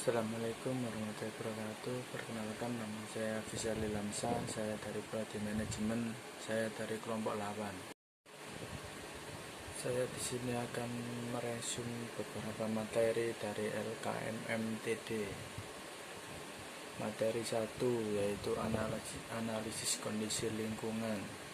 Assalamualaikum warahmatullahi wabarakatuh. Perkenalkan, nama saya Fizali Lamsa. Saya dari Prodi Manajemen. Saya dari kelompok 8. Saya di sini akan meresum beberapa materi dari LKMMTD. Materi 1 yaitu analisis kondisi lingkungan.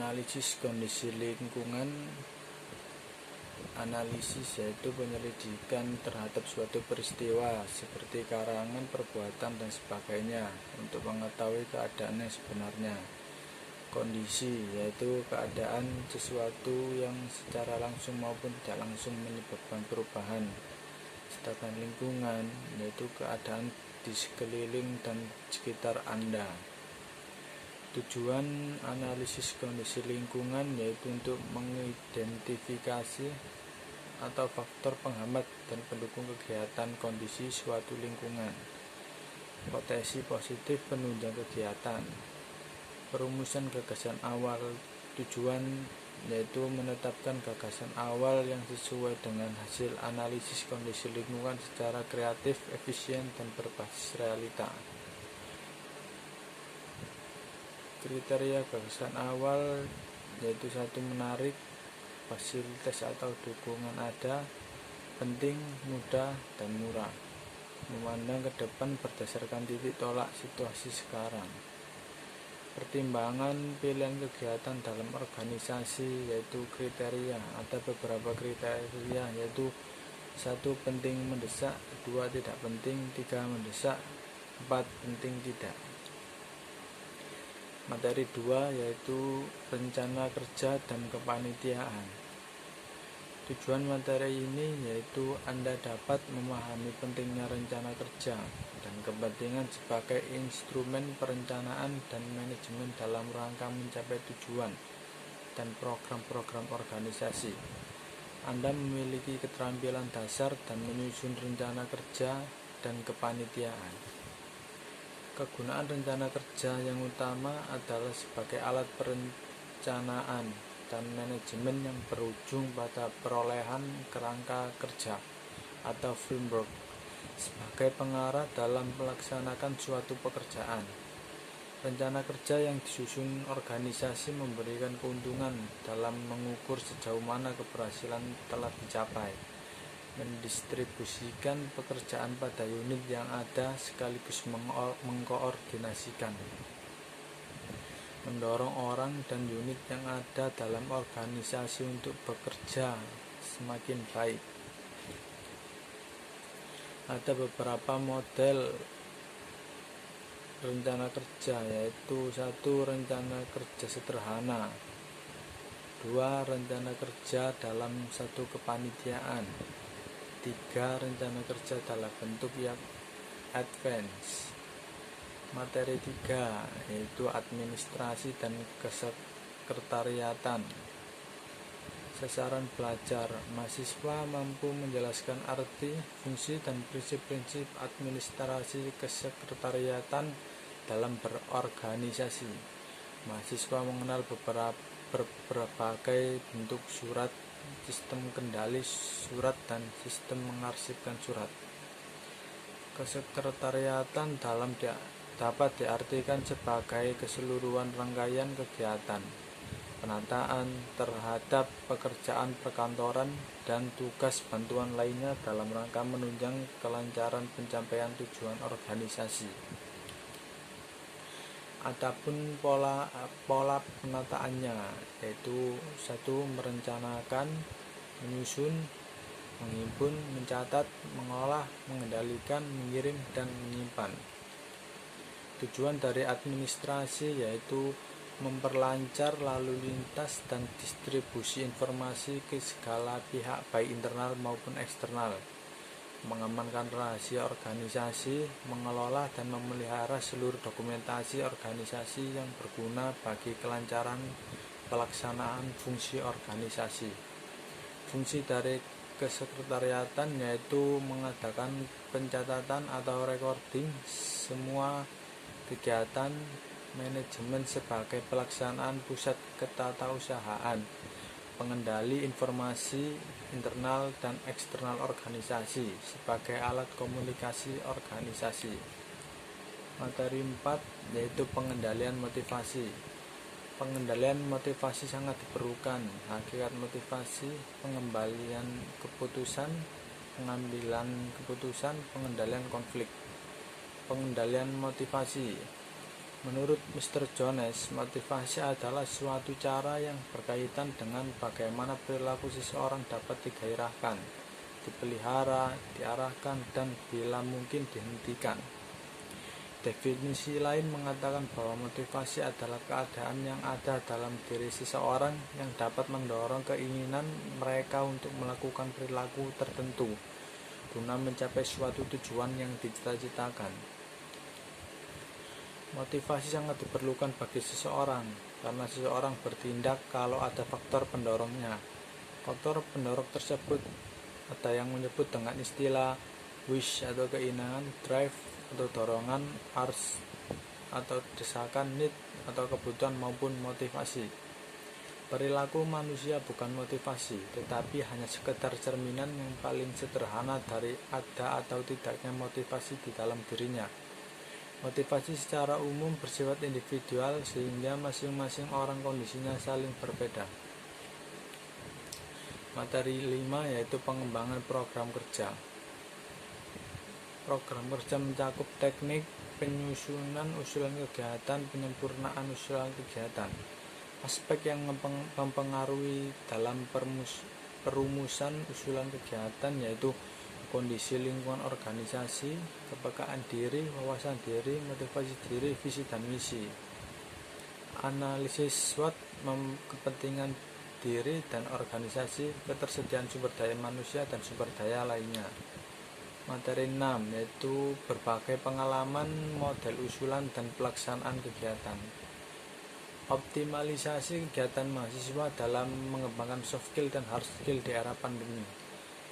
Analisis kondisi lingkungan. Analisis yaitu penyelidikan terhadap suatu peristiwa seperti karangan, perbuatan, dan sebagainya untuk mengetahui keadaan yang sebenarnya. Kondisi yaitu keadaan sesuatu yang secara langsung maupun tidak langsung menyebabkan perubahan. Sedangkan lingkungan yaitu keadaan di sekeliling dan sekitar Anda. Tujuan analisis kondisi lingkungan yaitu untuk mengidentifikasi atau faktor penghambat dan pendukung kegiatan kondisi suatu lingkungan. Potensi positif penunjang kegiatan. Perumusan gagasan awal. Tujuan yaitu menetapkan gagasan awal yang sesuai dengan hasil analisis kondisi lingkungan secara kreatif, efisien, dan berbasis realita. Kriteria gagasan awal yaitu 1. Menarik, fasilitas atau dukungan ada, penting, mudah, dan murah. Memandang ke depan berdasarkan titik tolak situasi sekarang. Pertimbangan pilihan kegiatan dalam organisasi yaitu kriteria. Ada beberapa kriteria yaitu 1. Penting mendesak, 2. Tidak penting, 3. Mendesak, 4. Penting tidak. Materi 2 yaitu rencana kerja dan kepanitiaan. Tujuan materi ini yaitu Anda dapat memahami pentingnya rencana kerja dan kepentingan sebagai instrumen perencanaan dan manajemen dalam rangka mencapai tujuan dan program-program organisasi. Anda memiliki keterampilan dasar dan menyusun rencana kerja dan kepanitiaan. Kegunaan rencana kerja yang utama adalah sebagai alat perencanaan dan manajemen yang berujung pada perolehan kerangka kerja atau framework sebagai pengarah dalam melaksanakan suatu pekerjaan. Rencana kerja yang disusun organisasi memberikan keuntungan dalam mengukur sejauh mana keberhasilan telah dicapai, mendistribusikan pekerjaan pada unit yang ada sekaligus mengkoordinasikan, mendorong orang dan unit yang ada dalam organisasi untuk bekerja semakin baik. Ada beberapa model rencana kerja yaitu 1. Rencana kerja sederhana, 2. Rencana kerja dalam satu kepanitiaan, 3. Rencana kerja dalam bentuk yang advance. Materi 3 yaitu administrasi dan kesekretariatan. Sasaran belajar. Mahasiswa mampu menjelaskan arti, fungsi, dan prinsip-prinsip administrasi kesekretariatan dalam berorganisasi. Mahasiswa mengenal berbagai bentuk surat, sistem kendali surat, dan sistem mengarsipkan surat. Kesekretariatan dapat diartikan sebagai keseluruhan rangkaian kegiatan, penataan terhadap pekerjaan perkantoran, dan tugas bantuan lainnya dalam rangka menunjang kelancaran pencapaian tujuan organisasi. Adapun pola penataannya yaitu 1. Merencanakan, menyusun, menghimpun, mencatat, mengolah, mengendalikan, mengirim, dan menyimpan. Tujuan dari administrasi yaitu memperlancar lalu lintas dan distribusi informasi ke segala pihak baik internal maupun eksternal, mengamankan rahasia organisasi, mengelola dan memelihara seluruh dokumentasi organisasi yang berguna bagi kelancaran pelaksanaan fungsi organisasi. Fungsi dari kesekretariatan yaitu mengadakan pencatatan atau recording semua kegiatan manajemen sebagai pelaksanaan pusat ketatausahaan, pengendali informasi internal dan eksternal organisasi sebagai alat komunikasi organisasi. Materi 4 yaitu pengendalian motivasi. Pengendalian motivasi sangat diperlukan. Hakikat motivasi, pengambilan keputusan, pengendalian konflik. Pengendalian motivasi. Menurut Mr. Jones, motivasi adalah suatu cara yang berkaitan dengan bagaimana perilaku seseorang dapat digairahkan, dipelihara, diarahkan, dan bila mungkin dihentikan. Definisi lain mengatakan bahwa motivasi adalah keadaan yang ada dalam diri seseorang yang dapat mendorong keinginan mereka untuk melakukan perilaku tertentu guna mencapai suatu tujuan yang dicita-citakan. Motivasi sangat diperlukan bagi seseorang karena seseorang bertindak kalau ada faktor pendorongnya. Faktor pendorong tersebut ada yang menyebut dengan istilah wish atau keinginan, drive atau dorongan, urge atau desakan, need atau kebutuhan maupun motivasi. Perilaku manusia bukan motivasi, tetapi hanya sekedar cerminan yang paling sederhana dari ada atau tidaknya motivasi di dalam dirinya. Motivasi secara umum bersifat individual sehingga masing-masing orang kondisinya saling berbeda. Materi 5 yaitu pengembangan program kerja. Program kerja mencakup teknik, penyusunan usulan kegiatan, penyempurnaan usulan kegiatan. Aspek yang mempengaruhi dalam perumusan usulan kegiatan yaitu kondisi lingkungan organisasi, kepekaan diri, wawasan diri, motivasi diri, visi dan misi. Analisis SWOT, kepentingan diri dan organisasi, ketersediaan sumber daya manusia dan sumber daya lainnya. Materi 6 yaitu berbagai pengalaman, model usulan dan pelaksanaan kegiatan. Optimalisasi kegiatan mahasiswa dalam mengembangkan soft skill dan hard skill di era pandemi.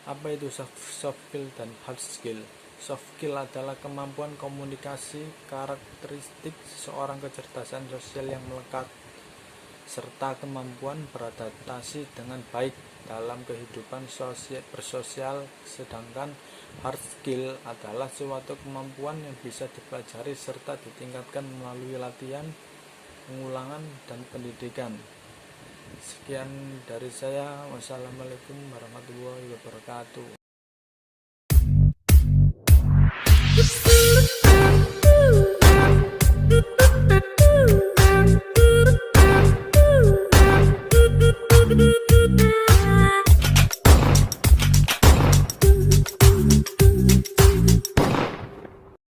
Apa itu soft skill dan hard skill? Soft skill adalah kemampuan komunikasi, karakteristik seseorang, kecerdasan sosial yang melekat, serta kemampuan beradaptasi dengan baik dalam kehidupan bersosial. Sedangkan hard skill adalah suatu kemampuan yang bisa dipelajari serta ditingkatkan melalui latihan, pengulangan, dan pendidikan. Sekian dari saya. Wassalamualaikum warahmatullahi wabarakatuh.